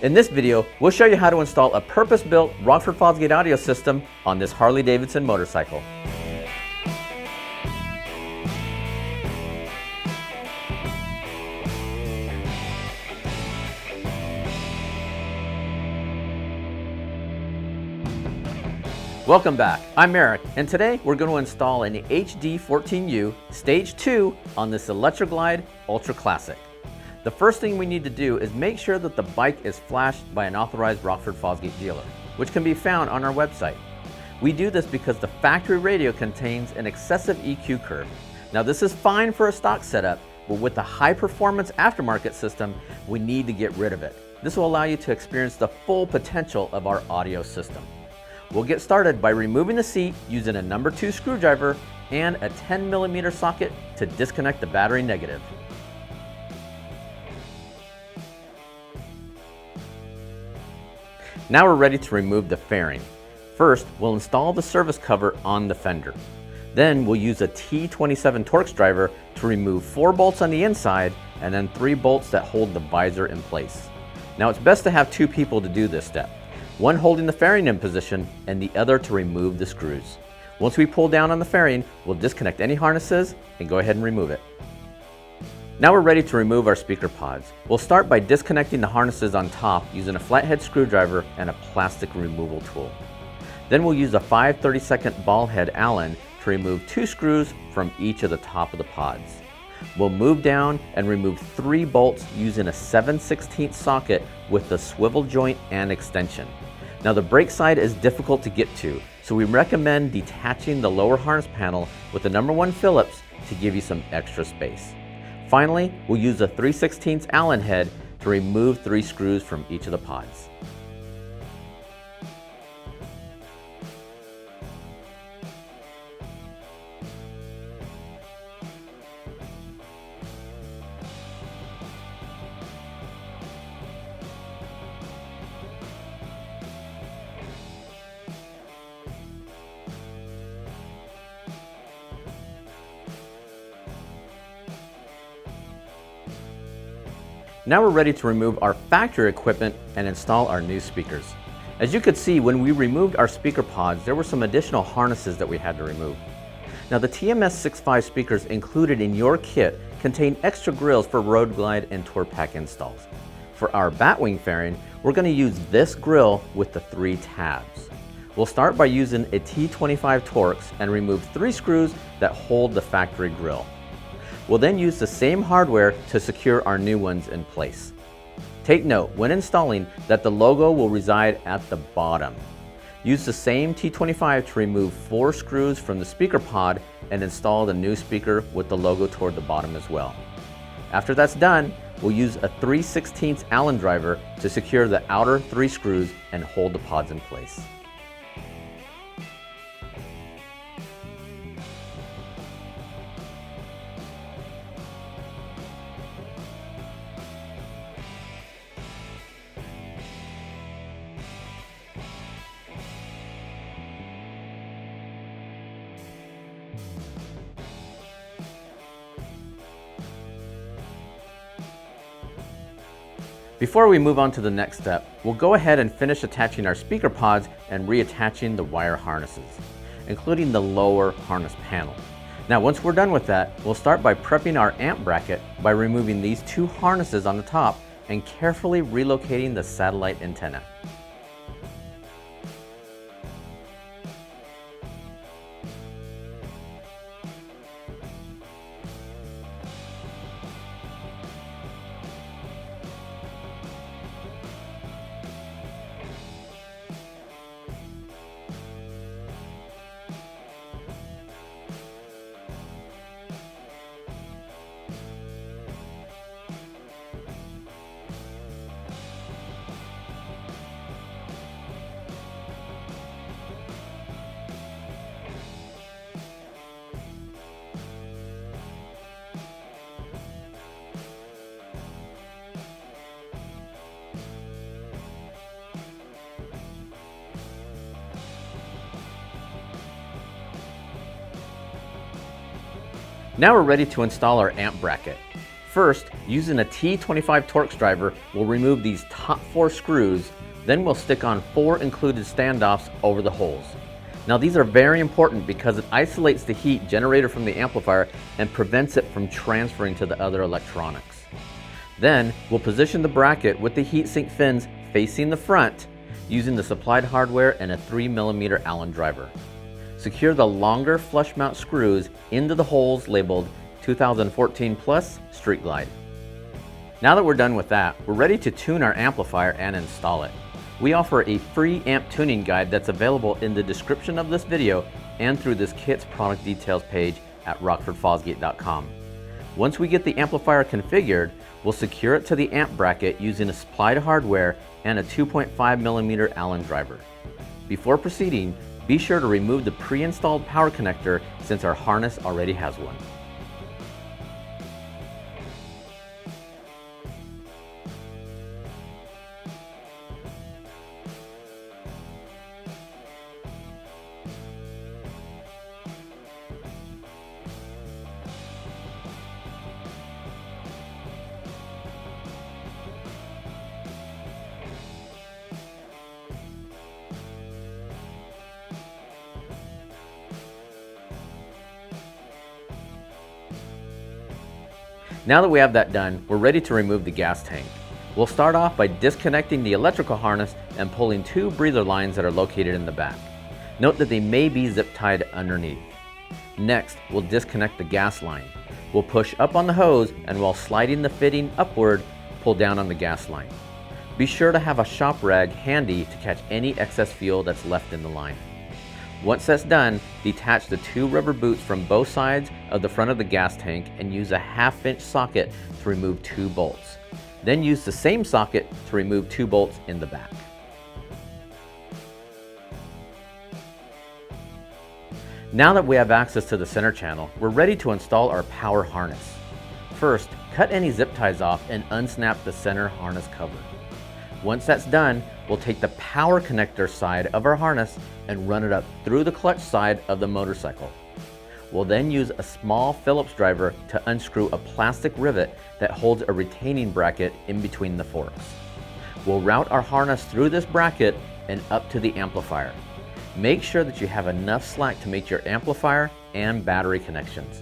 In this video, we'll show you how to install a purpose-built Rockford Fosgate audio system on this Harley-Davidson motorcycle. Welcome back, I'm Eric, and today we're going to install an HD14U Stage 2 on this Electra Glide Ultra Classic. The first thing we need to do is make sure that the bike is flashed by an authorized Rockford Fosgate dealer, which can be found on our website. We do this because the factory radio contains an excessive EQ curve. Now this is fine for a stock setup, but with the high performance aftermarket system, we need to get rid of it. This will allow you to experience the full potential of our audio system. We'll get started by removing the seat using a number 2 screwdriver and a 10mm socket to disconnect the battery negative. Now we're ready to remove the fairing. First, we'll install the service cover on the fender. Then we'll use a T27 Torx driver to remove 4 bolts on the inside and then 3 bolts that hold the visor in place. Now it's best to have 2 people to do this step. One holding the fairing in position and the other to remove the screws. Once we pull down on the fairing, we'll disconnect any harnesses and go ahead and remove it. Now we're ready to remove our speaker pods. We'll start by disconnecting the harnesses on top using a flathead screwdriver and a plastic removal tool. Then we'll use a 5/32 ball head Allen to remove 2 screws from each of the top of the pods. We'll move down and remove 3 bolts using a 7/16 socket with the swivel joint and extension. Now the brake side is difficult to get to, so we recommend detaching the lower harness panel with the number 1 Phillips to give you some extra space. Finally, we'll use a 3/16 Allen head to remove 3 screws from each of the pods. Now we're ready to remove our factory equipment and install our new speakers. As you could see, when we removed our speaker pods, there were some additional harnesses that we had to remove. Now the TMS65 speakers included in your kit contain extra grills for road glide and tour pack installs. For our batwing fairing, we're going to use this grill with the 3 tabs. We'll start by using a T25 Torx and remove 3 screws that hold the factory grill. We'll then use the same hardware to secure our new ones in place. Take note when installing that the logo will reside at the bottom. Use the same T25 to remove 4 screws from the speaker pod and install the new speaker with the logo toward the bottom as well. After that's done, we'll use a 3/16 Allen driver to secure the outer 3 screws and hold the pods in place. Before we move on to the next step, we'll go ahead and finish attaching our speaker pods and reattaching the wire harnesses, including the lower harness panel. Now once we're done with that, we'll start by prepping our amp bracket by removing these 2 harnesses on the top and carefully relocating the satellite antenna. Now we're ready to install our amp bracket. First, using a T25 Torx driver, we'll remove these top 4 screws, then we'll stick on 4 included standoffs over the holes. Now these are very important because it isolates the heat generated from the amplifier and prevents it from transferring to the other electronics. Then we'll position the bracket with the heatsink fins facing the front using the supplied hardware and a 3mm Allen driver. Secure the longer flush mount screws into the holes labeled 2014 Plus Street Glide. Now that we're done with that, we're ready to tune our amplifier and install it. We offer a free amp tuning guide that's available in the description of this video and through this kit's product details page at rockfordfosgate.com. Once we get the amplifier configured, we'll secure it to the amp bracket using a supplied hardware and a 2.5mm Allen driver. Before proceeding, be sure to remove the pre-installed power connector since our harness already has one. Now that we have that done, we're ready to remove the gas tank. We'll start off by disconnecting the electrical harness and pulling 2 breather lines that are located in the back. Note that they may be zip tied underneath. Next, we'll disconnect the gas line. We'll push up on the hose and while sliding the fitting upward, pull down on the gas line. Be sure to have a shop rag handy to catch any excess fuel that's left in the line. Once that's done, detach the 2 rubber boots from both sides of the front of the gas tank and use a 1/2-inch socket to remove 2 bolts. Then use the same socket to remove 2 bolts in the back. Now that we have access to the center channel, we're ready to install our power harness. First, cut any zip ties off and unsnap the center harness cover. Once that's done, we'll take the power connector side of our harness and run it up through the clutch side of the motorcycle. We'll then use a small Phillips driver to unscrew a plastic rivet that holds a retaining bracket in between the forks. We'll route our harness through this bracket and up to the amplifier. Make sure that you have enough slack to make your amplifier and battery connections.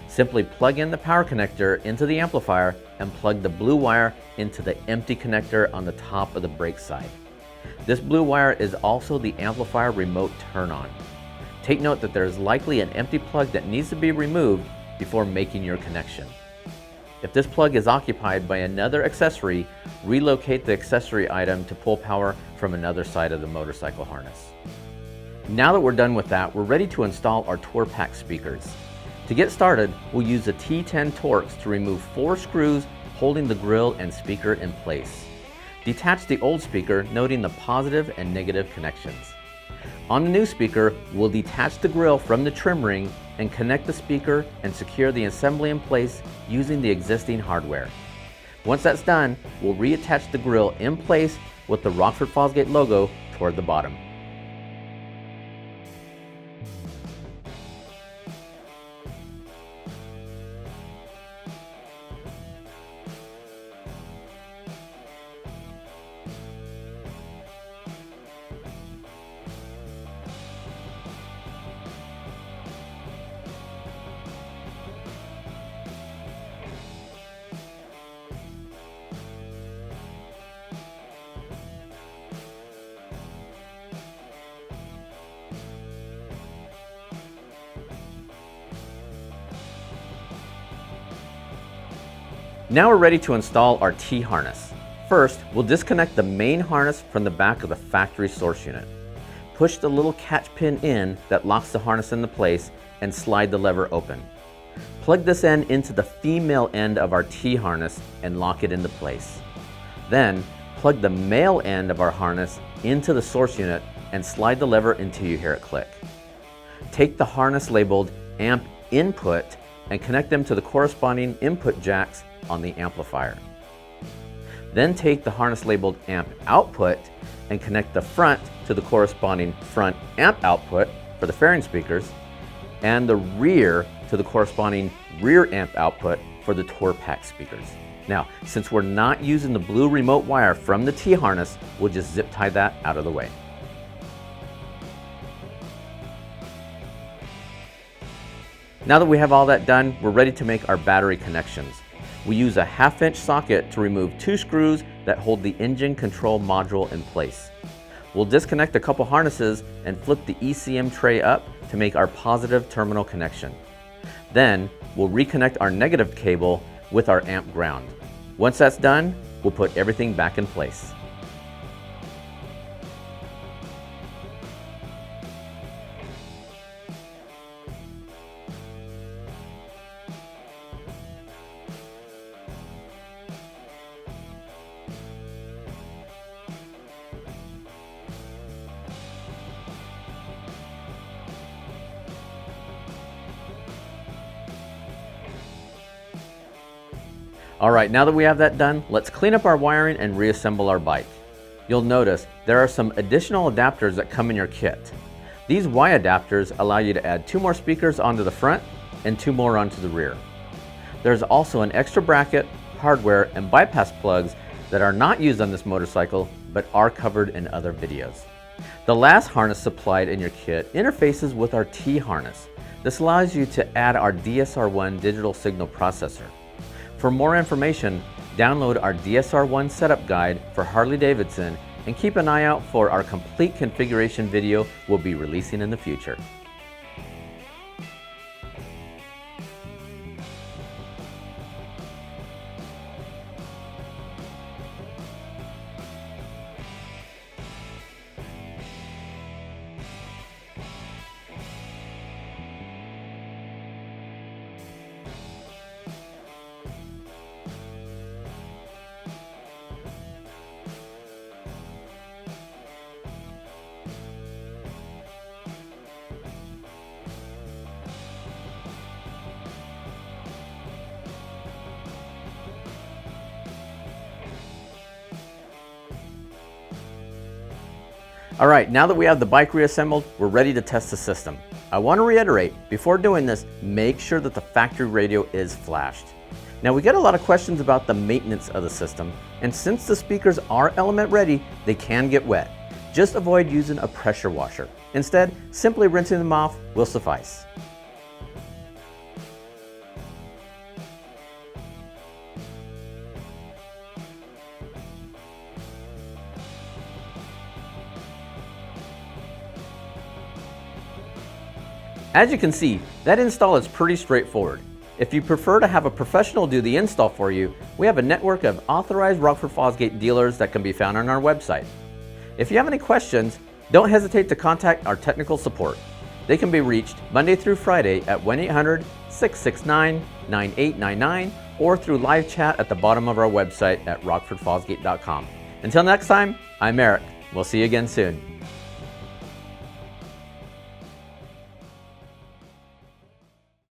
Simply plug in the power connector into the amplifier and plug the blue wire into the empty connector on the top of the brake side. This blue wire is also the amplifier remote turn-on. Take note that there is likely an empty plug that needs to be removed before making your connection. If this plug is occupied by another accessory, relocate the accessory item to pull power from another side of the motorcycle harness. Now that we're done with that, we're ready to install our Tour Pack speakers. To get started, we'll use a T10 Torx to remove 4 screws holding the grill and speaker in place. Detach the old speaker, noting the positive and negative connections. On the new speaker, we'll detach the grill from the trim ring and connect the speaker and secure the assembly in place using the existing hardware. Once that's done, we'll reattach the grill in place with the Rockford Fosgate logo toward the bottom. Now we're ready to install our T-harness. First, we'll disconnect the main harness from the back of the factory source unit. Push the little catch pin in that locks the harness into place and slide the lever open. Plug this end into the female end of our T-harness and lock it into place. Then, plug the male end of our harness into the source unit and slide the lever until you hear it click. Take the harness labeled amp input and connect them to the corresponding input jacks on the amplifier. Then take the harness labeled amp output and connect the front to the corresponding front amp output for the fairing speakers and the rear to the corresponding rear amp output for the tour pack speakers. Now, since we're not using the blue remote wire from the T-harness, we'll just zip tie that out of the way. Now that we have all that done, we're ready to make our battery connections. We use a 1/2-inch socket to remove 2 screws that hold the engine control module in place. We'll disconnect a couple harnesses and flip the ECM tray up to make our positive terminal connection. Then, we'll reconnect our negative cable with our amp ground. Once that's done, we'll put everything back in place. Alright, now that we have that done, let's clean up our wiring and reassemble our bike. You'll notice there are some additional adapters that come in your kit. These Y adapters allow you to add 2 more speakers onto the front and 2 more onto the rear. There's also an extra bracket, hardware, and bypass plugs that are not used on this motorcycle but are covered in other videos. The last harness supplied in your kit interfaces with our T-harness. This allows you to add our DSR1 digital signal processor. For more information, download our DSR1 setup guide for Harley-Davidson and keep an eye out for our complete configuration video we'll be releasing in the future. Alright, now that we have the bike reassembled, we're ready to test the system. I want to reiterate, before doing this, make sure that the factory radio is flashed. Now we get a lot of questions about the maintenance of the system, and since the speakers are element ready, they can get wet. Just avoid using a pressure washer. Instead, simply rinsing them off will suffice. As you can see, that install is pretty straightforward. If you prefer to have a professional do the install for you, we have a network of authorized Rockford Fosgate dealers that can be found on our website. If you have any questions, don't hesitate to contact our technical support. They can be reached Monday through Friday at 1-800-669-9899 or through live chat at the bottom of our website at rockfordfosgate.com. Until next time, I'm Eric. We'll see you again soon.